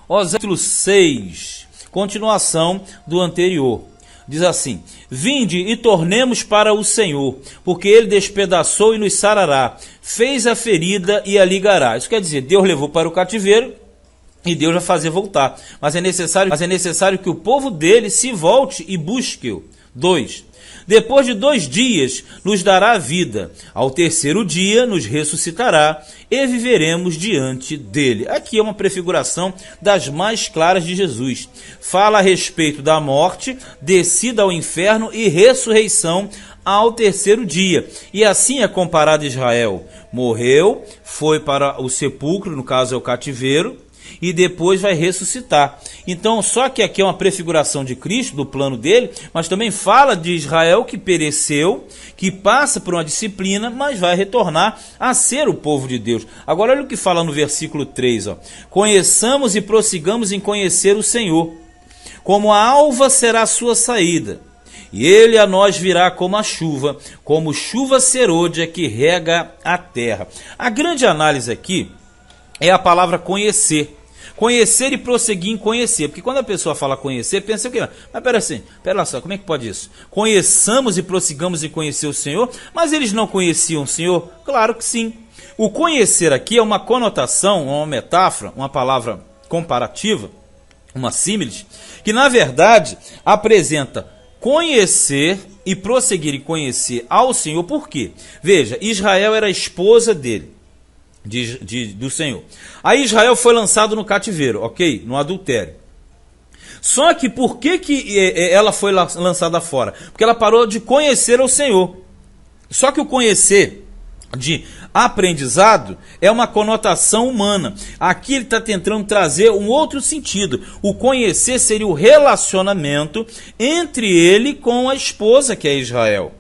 Capítulo 6, continuação do anterior. Diz assim: vinde e tornemos para o Senhor, porque ele despedaçou e nos sarará, fez a ferida e a ligará. Isso quer dizer, Deus levou para o cativeiro e Deus vai fazer voltar. Mas é necessário que o povo dele se volte e busque-o. 2. Depois de 2 dias nos dará vida, ao terceiro dia nos ressuscitará e viveremos diante dele. Aqui é uma prefiguração das mais claras de Jesus. Fala a respeito da morte, descida ao inferno e ressurreição ao terceiro dia. E assim é comparado Israel. Morreu, foi para o sepulcro, no caso é o cativeiro, e depois vai ressuscitar. Então, só que aqui é uma prefiguração de Cristo, do plano dele, mas também fala de Israel que pereceu, que passa por uma disciplina, mas vai retornar a ser o povo de Deus. Agora olha o que fala no versículo 3, ó. Conheçamos e prossigamos em conhecer o Senhor, como a alva será a sua saída, e ele a nós virá como chuva serôdia que rega a terra. A grande análise aqui é a palavra conhecer. Conhecer e prosseguir em conhecer. Porque quando a pessoa fala conhecer, pensa o quê? Mas pera só, como é que pode isso? Conheçamos e prossigamos em conhecer o Senhor, mas eles não conheciam o Senhor? Claro que sim. O conhecer aqui é uma conotação, uma metáfora, uma palavra comparativa, uma símile, que na verdade apresenta conhecer e prosseguir em conhecer ao Senhor. Por quê? Veja, Israel era a esposa dele. Do Senhor. Aí Israel foi lançado no cativeiro, ok? No adultério. Só que por que ela foi lançada fora? Porque ela parou de conhecer o Senhor. Só que o conhecer de aprendizado é uma conotação humana. Aqui ele está tentando trazer um outro sentido. O conhecer seria o relacionamento entre ele com a esposa, que é Israel.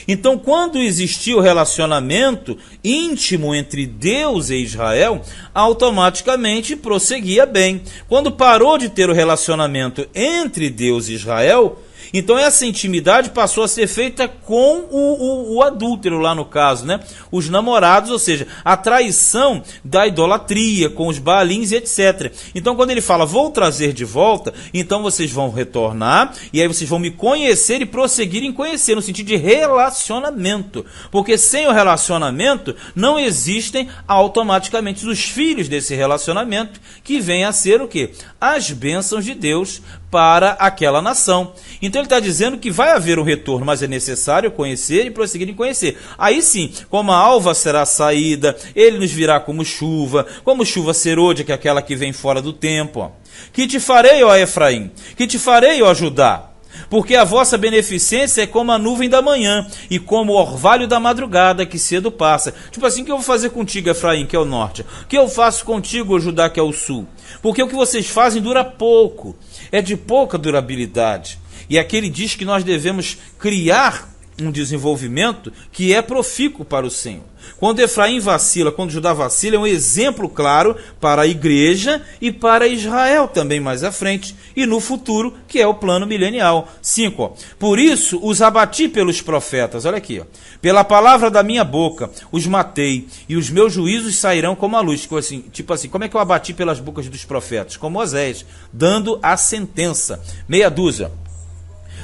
Então, quando existia o relacionamento íntimo entre Deus e Israel, automaticamente prosseguia bem. Quando parou de ter o relacionamento entre Deus e Israel, então essa intimidade passou a ser feita com o adúltero lá no caso, né? Os namorados, ou seja, a traição da idolatria com os baalins e etc. Então quando ele fala, vou trazer de volta, então vocês vão retornar e aí vocês vão me conhecer e prosseguir em conhecer, no sentido de relacionamento. Porque sem o relacionamento não existem automaticamente os filhos desse relacionamento, que vem a ser o quê? As bênçãos de Deus para aquela nação. Então ele está dizendo que vai haver um retorno, mas é necessário conhecer e prosseguir em conhecer. Aí sim, como a alva será a saída, ele nos virá como chuva serôdia, que é aquela que vem fora do tempo. Ó. Que te farei, ó Efraim, que te farei, ó Judá, porque a vossa beneficência é como a nuvem da manhã e como o orvalho da madrugada que cedo passa. Tipo assim, o que eu vou fazer contigo, Efraim, que é o norte? O que eu faço contigo, Judá, que é o sul? Porque o que vocês fazem dura pouco, é de pouca durabilidade. E aqui ele diz que nós devemos criar um desenvolvimento que é profícuo para o Senhor. Quando Efraim vacila, quando Judá vacila, é um exemplo claro para a igreja e para Israel também mais à frente, e no futuro, que é o plano milenial. 5. Ó. Por isso os abati pelos profetas, olha aqui, ó. Pela palavra da minha boca os matei, e os meus juízos sairão como a luz. Tipo assim, como é que eu abati pelas bocas dos profetas? Como Osés, dando a sentença. Meia dúzia.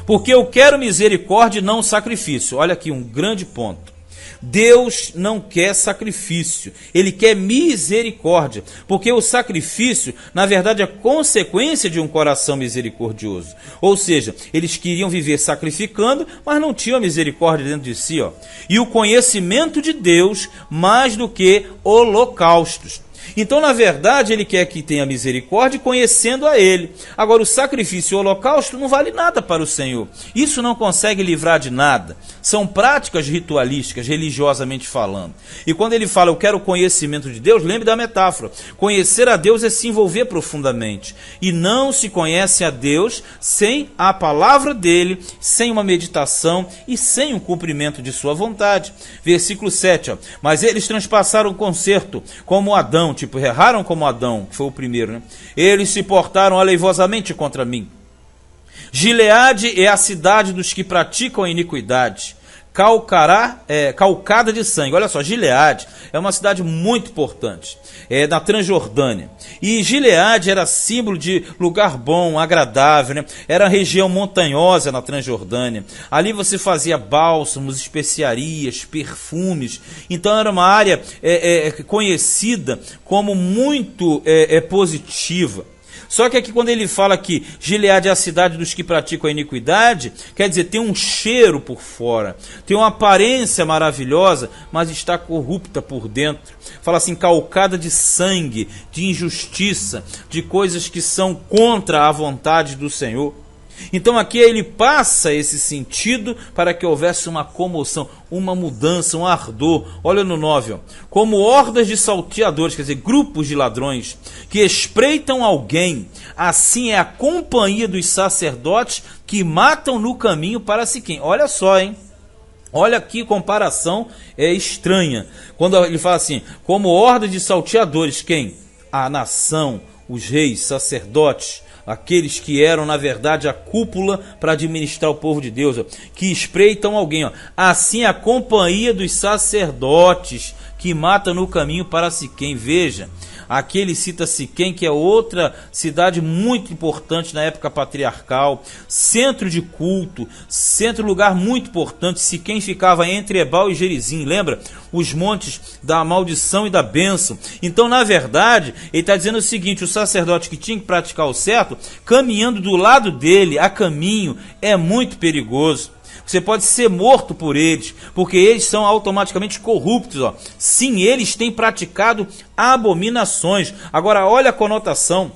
Porque eu quero misericórdia e não sacrifício. Olha aqui um grande ponto. Deus não quer sacrifício, ele quer misericórdia, porque o sacrifício, na verdade, é consequência de um coração misericordioso. Ou seja, eles queriam viver sacrificando, mas não tinham misericórdia dentro de si. Ó. E o conhecimento de Deus mais do que holocaustos. Então, na verdade, ele quer que tenha misericórdia conhecendo a ele. Agora, o sacrifício e o holocausto não vale nada para o Senhor. Isso não consegue livrar de nada. São práticas ritualísticas, religiosamente falando. E quando ele fala, eu quero o conhecimento de Deus, lembre da metáfora. Conhecer a Deus é se envolver profundamente. E não se conhece a Deus sem a palavra dele, sem uma meditação e sem um cumprimento de sua vontade. Versículo 7. Ó. Mas eles transpassaram o concerto, como Adão, tipo, erraram como Adão, que foi o primeiro, né? Eles se portaram aleivosamente contra mim. Gileade é a cidade dos que praticam a iniquidade. calcada de sangue. Olha só, Gileade é uma cidade muito importante, na Transjordânia. E Gileade era símbolo de lugar bom, agradável, né? Era uma região montanhosa na Transjordânia. Ali você fazia bálsamos, especiarias, perfumes. Então era uma área conhecida como muito positiva. Só que aqui quando ele fala que Gileade é a cidade dos que praticam a iniquidade, quer dizer, tem um cheiro por fora, tem uma aparência maravilhosa, mas está corrupta por dentro. Fala assim, calcada de sangue, de injustiça, de coisas que são contra a vontade do Senhor. Então aqui ele passa esse sentido para que houvesse uma comoção, uma mudança, um ardor. Olha no 9, ó. Como hordas de salteadores, quer dizer, grupos de ladrões que espreitam alguém, assim é a companhia dos sacerdotes que matam no caminho para Siquém. Olha só, hein? Olha que comparação estranha. Quando ele fala assim, como horda de salteadores, quem? A nação, os reis, sacerdotes, aqueles que eram, na verdade, a cúpula para administrar o povo de Deus, ó, que espreitam alguém. Ó. Assim a companhia dos sacerdotes que matam no caminho para Siquém. Veja, aqui ele cita Siquém, que é outra cidade muito importante na época patriarcal, centro de culto, lugar muito importante. Siquém ficava entre Ebal e Gerizim, lembra? Os montes da maldição e da bênção. Então, na verdade, ele está dizendo o seguinte, o sacerdote que tinha que praticar o certo, caminhando do lado dele, a caminho, é muito perigoso. Você pode ser morto por eles, porque eles são automaticamente corruptos. Ó. Sim, eles têm praticado abominações. Agora, olha a conotação.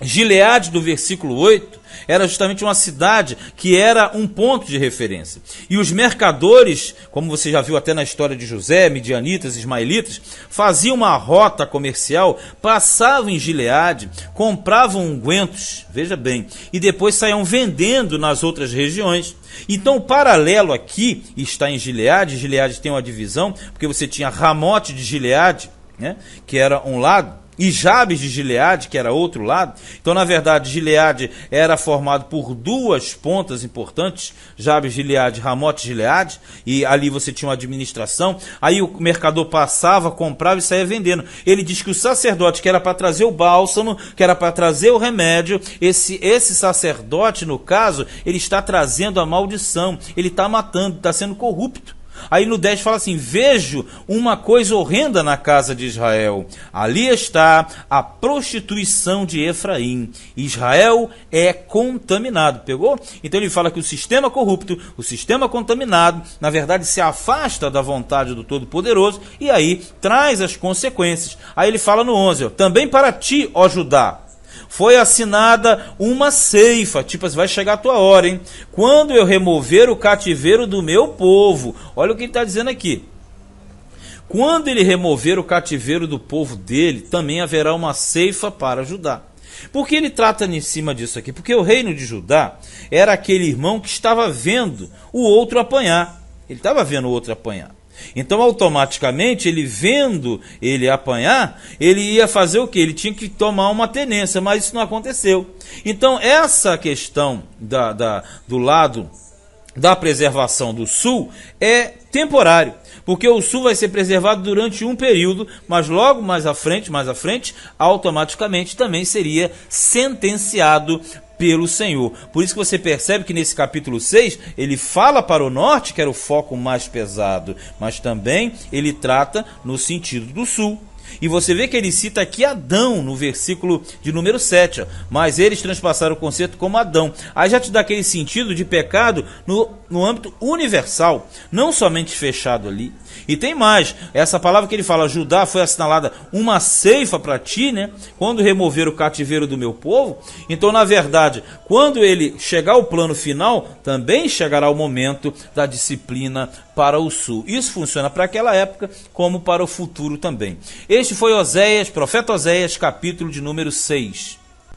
Gileade, do versículo 8, era justamente uma cidade que era um ponto de referência. E os mercadores, como você já viu até na história de José, midianitas, ismaelitas, faziam uma rota comercial, passavam em Gileade, compravam ungüentos, veja bem, e depois saíam vendendo nas outras regiões. Então o paralelo aqui está em Gileade. Gileade tem uma divisão, porque você tinha Ramote de Gileade, né, que era um lado, e Jabes de Gileade, que era outro lado. Então, na verdade, Gileade era formado por duas pontas importantes, Jabes de Gileade, Ramote de Gileade, e ali você tinha uma administração. Aí o mercador passava, comprava e saía vendendo. Ele diz que o sacerdote, que era para trazer o bálsamo, que era para trazer o remédio, esse sacerdote, no caso, ele está trazendo a maldição, ele está matando, está sendo corrupto. Aí no 10 fala assim, vejo uma coisa horrenda na casa de Israel. Ali está a prostituição de Efraim. Israel é contaminado. Pegou? Então ele fala que o sistema corrupto, o sistema contaminado, na verdade se afasta da vontade do Todo-Poderoso e aí traz as consequências. Aí ele fala no 11, ó, também para ti, ó Judá, foi assinada uma ceifa, tipo, vai chegar a tua hora, hein? Quando eu remover o cativeiro do meu povo. Olha o que ele está dizendo aqui. Quando ele remover o cativeiro do povo dele, também haverá uma ceifa para Judá. Por que ele trata em cima disso aqui? Porque o reino de Judá era aquele irmão que estava vendo o outro apanhar. Ele estava vendo o outro apanhar. Então, automaticamente, ele vendo ele apanhar, ele ia fazer o quê? Ele tinha que tomar uma tenência, mas isso não aconteceu. Então, essa questão do lado da preservação do sul é temporário, porque o sul vai ser preservado durante um período, mas logo mais à frente, automaticamente também seria sentenciado pelo Senhor. Por isso que você percebe que nesse capítulo 6, ele fala para o norte, que era o foco mais pesado, mas também ele trata no sentido do sul. E você vê que ele cita aqui Adão no versículo de número 7, ó. Mas eles transpassaram o conceito como Adão. Aí já te dá aquele sentido de pecado no âmbito universal, não somente fechado ali. E tem mais, essa palavra que ele fala, Judá, foi assinalada uma ceifa para ti, né? Quando remover o cativeiro do meu povo. Então, na verdade, quando ele chegar ao plano final, também chegará o momento da disciplina para o sul. Isso funciona para aquela época, como para o futuro também. Este foi Oséias, profeta Oséias, capítulo de número 6.